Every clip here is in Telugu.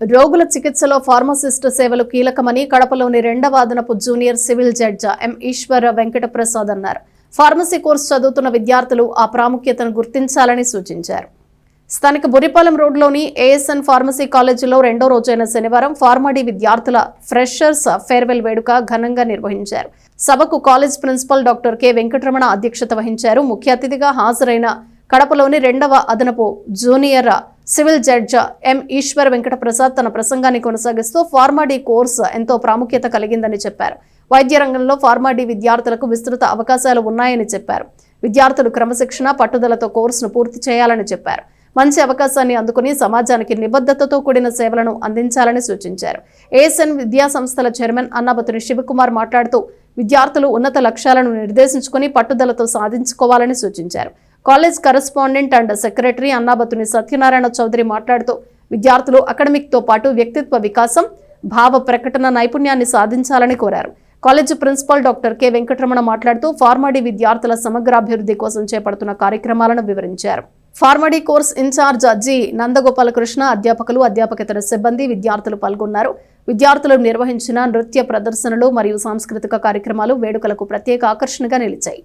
రోగుల చికిత్సలో ఫార్మసిస్ట్ సేవలు కీలకమని కడపలోని 2వ అదనపు జూనియర్ సివిల్ జడ్జి ఎం ఈశ్వర వెంకట ప్రసాద్ అన్నారు. ఫార్మసీ కోర్సు చదువుతున్న విద్యార్థులు ఆ ప్రాముఖ్యతను గుర్తించాలని సూచించారు. స్థానిక బురిపాలెం రోడ్లోని ఏఎస్ఎన్ ఫార్మసీ కాలేజీలో 2వ రోజైన శనివారం ఫార్మడీ విద్యార్థుల ఫ్రెషర్స్ ఫేర్వెల్ వేడుక ఘనంగా నిర్వహించారు. సభకు college principal doctor K Venkataramana అధ్యక్షత వహించారు. ముఖ్య అతిథిగా హాజరైన కడపలోని 2వ అదనపు junior civil judge M Eshwar Venkata Prasad తన ప్రసంగాన్ని కొనసాగిస్తూ ఫార్మడీ కోర్సు ఎంతో ప్రాముఖ్యత కలిగిందని చెప్పారు. వైద్య రంగంలో ఫార్మడీ విద్యార్థులకు విస్తృత అవకాశాలు ఉన్నాయని చెప్పారు. విద్యార్థులు క్రమశిక్షణ పట్టుదలతో కోర్సును పూర్తి చేయాలని చెప్పారు. మంచి అవకాశాన్ని అందుకుని సమాజానికి నిబద్ధతతో కూడిన సేవలను అందించాలని సూచించారు. ఏఎస్ఎన్ విద్యా సంస్థల చైర్మన్ అన్నాబతుని శివకుమార్ మాట్లాడుతూ విద్యార్థులు ఉన్నత లక్ష్యాలను నిర్దేశించుకుని పట్టుదలతో సాధించుకోవాలని సూచించారు. College correspondent and secretary Annabathuni Satyanarayana Chowdary మాట్లాడుతూ విద్యార్థులు అకాడమిక్తో పాటు వ్యక్తిత్వ వికాసం, భావ ప్రకటన నైపుణ్యాన్ని సాధించాలని కోరారు. College principal doctor K Venkataramana మాట్లాడుతూ ఫార్మడీ విద్యార్థుల సమగ్రాభివృద్ధి కోసం చేపడుతున్న కార్యక్రమాలను వివరించారు. Pharm D course incharge G Nandagopalakrishna, అధ్యాపకులు, అధ్యాపకేతర సిబ్బంది, విద్యార్థులు పాల్గొన్నారు. విద్యార్థులు నిర్వహించిన నృత్య ప్రదర్శనలు మరియు సాంస్కృతిక కార్యక్రమాలు వేడుకలకు ప్రత్యేక ఆకర్షణగా నిలిచాయి.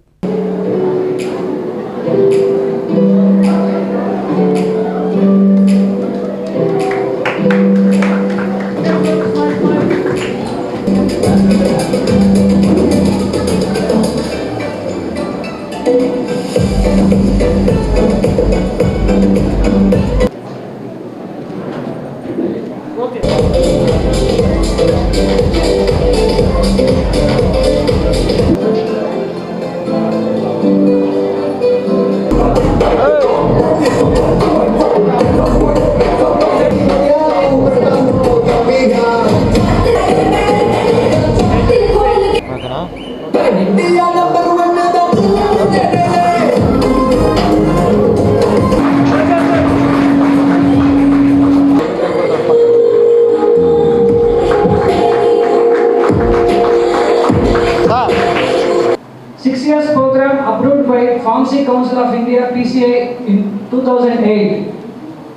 Program approved by Pharmacy Council of India PCI in 2008,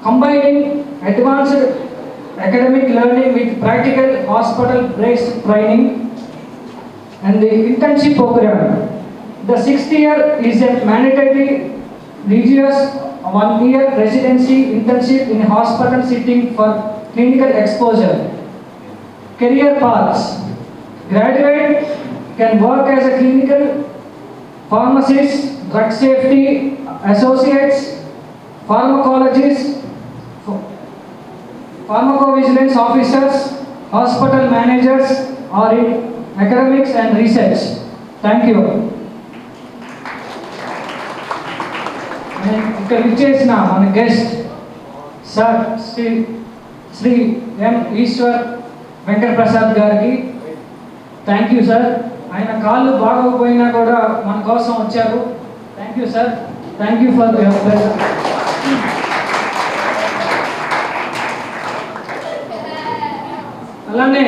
combining advanced academic learning with practical hospital-based training and the internship program. The 6th year is a mandatory rigorous 1-year residency internship in a hospital setting for clinical exposure. Career paths: graduate can work as a clinical pharmacists, drug safety associates, pharmacologists, pharmacovigilance officers, hospital managers, or in academics and research. Thank you. ఇక్కడ విచ్చేసిన మన గెస్ట్ సార్ శ్రీ ఎం ఈశ్వర్ వెంకట ప్రసాద్ గారికి థ్యాంక్ యూ సార్. ఆయన కాళ్ళు బాగోకపోయినా కూడా మన కోసం వచ్చారు. Thank you sir. Thank you for your presence. అలానే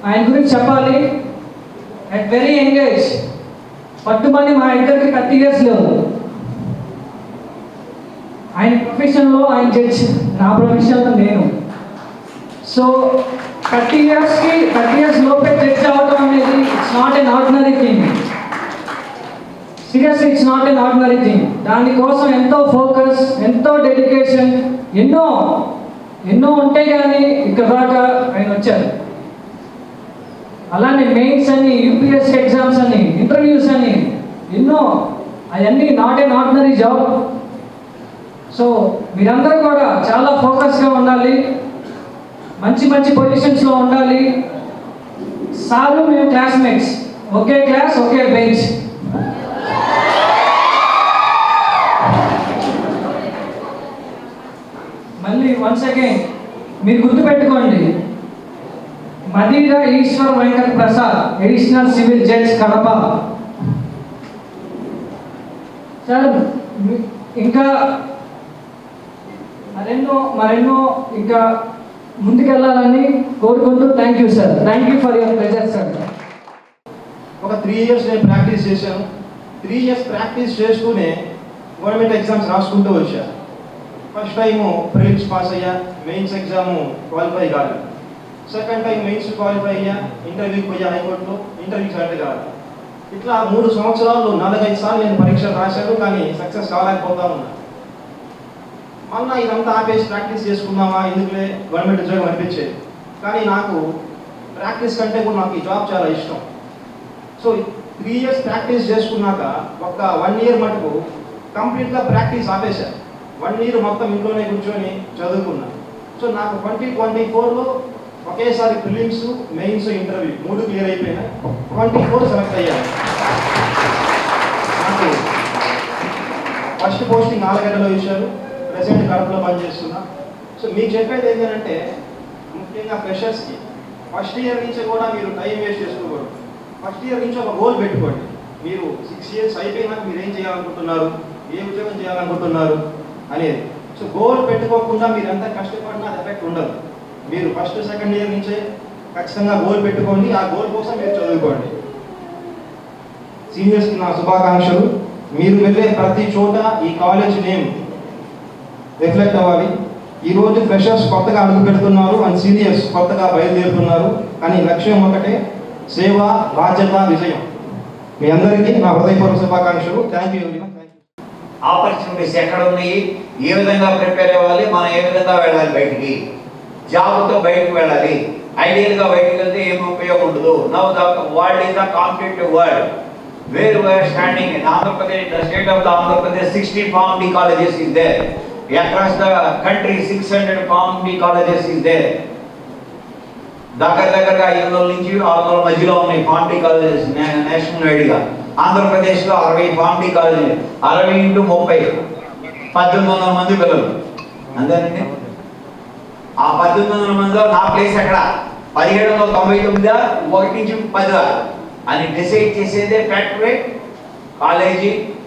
ఆయన గురించి చెప్పాలి. అట్ వెరీ యంగ్ ఏజ్ పట్టుమని మా ఇద్దరికి 30 years లేవు. ఆయన ప్రొఫెషన్లో ఆయన జడ్జ్, నా ప్రొఫెషన్లో నేను. సో 30 years లోపే జడ్జ్ అవ్వడం అనేది it's not an ordinary thing. Seriously it's not an ordinary thing. దానికోసం ఎంతో ఫోకస్, ఎంతో డెడికేషన్, ఎన్నో ఉంటే కానీ ఇక్కడ దాకా ఆయన వచ్చారు. అలానే మెయిన్స్ అని, యూపీఎస్సీ ఎగ్జామ్స్ అని, ఇంటర్వ్యూస్ అని ఎన్నో, అవన్నీ not an ordinary job. So మీరందరూ కూడా చాలా ఫోకస్గా ఉండాలి, మంచి పొజిషన్స్లో ఉండాలి. సారు మేము క్లాస్మేట్స్, ఒకే క్లాస్, ఒకే బెంచ్. మళ్ళీ వన్స్ అగైన్ మీరు గుర్తుపెట్టుకోండి, Madira Eshwar Venkata Prasad, additional civil judge, Kadapa. Sir ఇంకా మరెన్నో ఇంకా ముందుకెళ్ళాలని కోరుకుంటూ thank you sir. Thank you for your presence sir. ఒక 3 years నేను ప్రాక్టీస్ చేశాను. 3 years ప్రాక్టీస్ చేస్తూనే గవర్నమెంట్ ఎగ్జామ్స్ రాసుకుంటూ వచ్చా. ఫస్ట్ టైము ప్రిలిమ్స్ పాస్ అయ్యా, మెయిన్స్ ఎగ్జాము క్వాలిఫై కాదు. సెకండ్ టైం మెయిన్స్ క్వాలిఫై అయ్యా, ఇంటర్వ్యూకి పోయా హైకోర్టులో, ఇంటర్వ్యూ సెలెక్ట్ కాదు. ఇట్లా 3 సంవత్సరాల్లో 4-5 సార్లు నేను పరీక్షలు రాశాను, కానీ సక్సెస్ కాలేకపోతా ఉన్నా. మళ్ళీ ఇదంతా ఆపేసి ప్రాక్టీస్ చేసుకుందామా, ఎందుకులే గవర్నమెంట్ ఉద్యోగం అనిపించేది. కానీ నాకు ప్రాక్టీస్ కంటే కూడా నాకు ఈ జాబ్ చాలా ఇష్టం. సో 3 ఇయర్స్ ప్రాక్టీస్ చేసుకున్నాక ఒక 1 ఇయర్ మటుకు కంప్లీట్గా ప్రాక్టీస్ ఆపేశాను. 1 ఇయర్ మొత్తం ఇంట్లోనే కూర్చొని చదువుకున్నా. సో నాకు 2024లో ఒకేసారి ప్రిలిమ్స్, మెయిన్స్, ఇంటర్వ్యూ 3 క్లియర్ అయిపోయినాయి. 24 సెలెక్ట్ అయ్యాను. నాకు ఫస్ట్ పోస్టింగ్ ఆలగడ్డలో ఇచ్చారు, ప్రెసెంట్ కడపలో పనిచేస్తున్నా. సో మీకు చెప్పేది ఏంటంటే, ముఖ్యంగా ఫ్రెషర్స్కి ఫస్ట్ ఇయర్ నుంచి కూడా మీరు టైం వేస్ట్ చేసుకోకూడదు. ఫస్ట్ ఇయర్ నుంచి ఒక గోల్ పెట్టుకోండి. మీరు 6 ఇయర్స్ అయిపోయినాక మీరు ఏం చేయాలనుకుంటున్నారు, ఏ ఉద్యోగం చేయాలనుకుంటున్నారు అనేది. సో గోల్ పెట్టుకోకుండా మీరు ఎంత కష్టపడినా అది ఎఫెక్ట్ ఉండదు. మీరు ఫస్ట్ సెకండ్ ఇయర్ నుంచే ఖచ్చితంగా గోల్ పెట్టుకోండి, ఆ గోల్ కోసం మీరు చదువుకోండి. సీనియర్స్కి నా శుభాకాంక్షలు. మీరు వెళ్ళే ప్రతి చోట ఈ కాలేజ్ నేమ్ రిఫ్లెక్ట్ అవ్వాలి. ఈరోజు ఫ్రెషర్స్ కొత్తగా అడుగు పెడుతున్నారు అండ్ సీనియర్స్ కొత్తగా బయలుదేరుతున్నారు, కానీ లక్ష్యం ఒకటే, సేవ, బాధ్యత, విజయం. మీ అందరికీ నా హృదయపూర్వక శుభాకాంక్షలు. Thank you. ఆపర్చునిటీస్ ఎక్కడ ఉన్నాయి, ఏ విధంగా ప్రిపేర్ అవ్వాలి, మనం ఏ విధంగా వెళ్ళాలి, బయటికి జాబ్తో బయటకు వెళ్ళాలి. ఐడియల్గా బయటకు వెళ్తే ఏమి ఉపయోగం ఉండదు. Now the world is the competitive world where we are standing in Andhra Pradesh. The state of the Andhra Pradesh 60 Pharm.D colleges is there. Across the country 600 Pharm.D colleges is there. దగ్గరగా 500 నుంచి 600 మధ్యలో ఉన్నాయి Pharm.D కాలేజెస్ నేషనల్ వైడ్గా. ఆంధ్రప్రదేశ్లో 60 Pharm.D కాలేజీలు, 60 × 30 1800 మంది పిల్లలు. అంతేనండి. ఆ 1800 మందిలో నా ప్లేస్ ఎక్కడ, 1799 1 నుంచి 10 అని డిసైడ్ చేసేదే ఫ్యాక్టరీ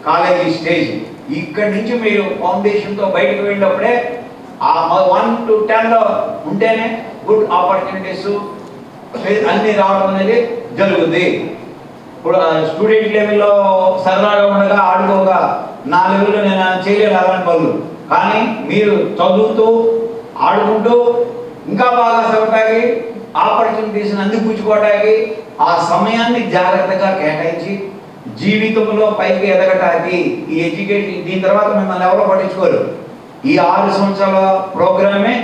కాలేజీ స్టేజ్. ఇక్కడి నుంచి మీరు ఫౌండేషన్తో బయటకు వెళ్ళినప్పుడే ఆ 1 to 10లో ఉంటేనే గుడ్ ఆపర్చునిటీస్ అన్నీ రావడం అనేది జరుగుతుంది. ఇప్పుడు స్టూడెంట్ లెవెల్లో సరదాగా ఉండగా ఆడుకోగా నా లెవెల్లో నేను చేయలేను అలాంటి పనులు. కానీ మీరు చదువుతూ ఆడుకుంటూ ఇంకా బాగా చదవటానికి, ఆపర్చునిటీస్ని అందిపుచ్చుకోవడానికి ఆ సమయాన్ని జాగ్రత్తగా కేటాయించి జీవితంలో పైకి ఎదగటానికి ఈ ఎడ్యుకేషన్, దీని తర్వాత మిమ్మల్ని ఎవరో పట్టించుకోరు. ఈ 6 సంవత్సరాల ప్రోగ్రామే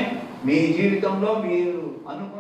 మీ జీవితంలో మీరు అనుకున్న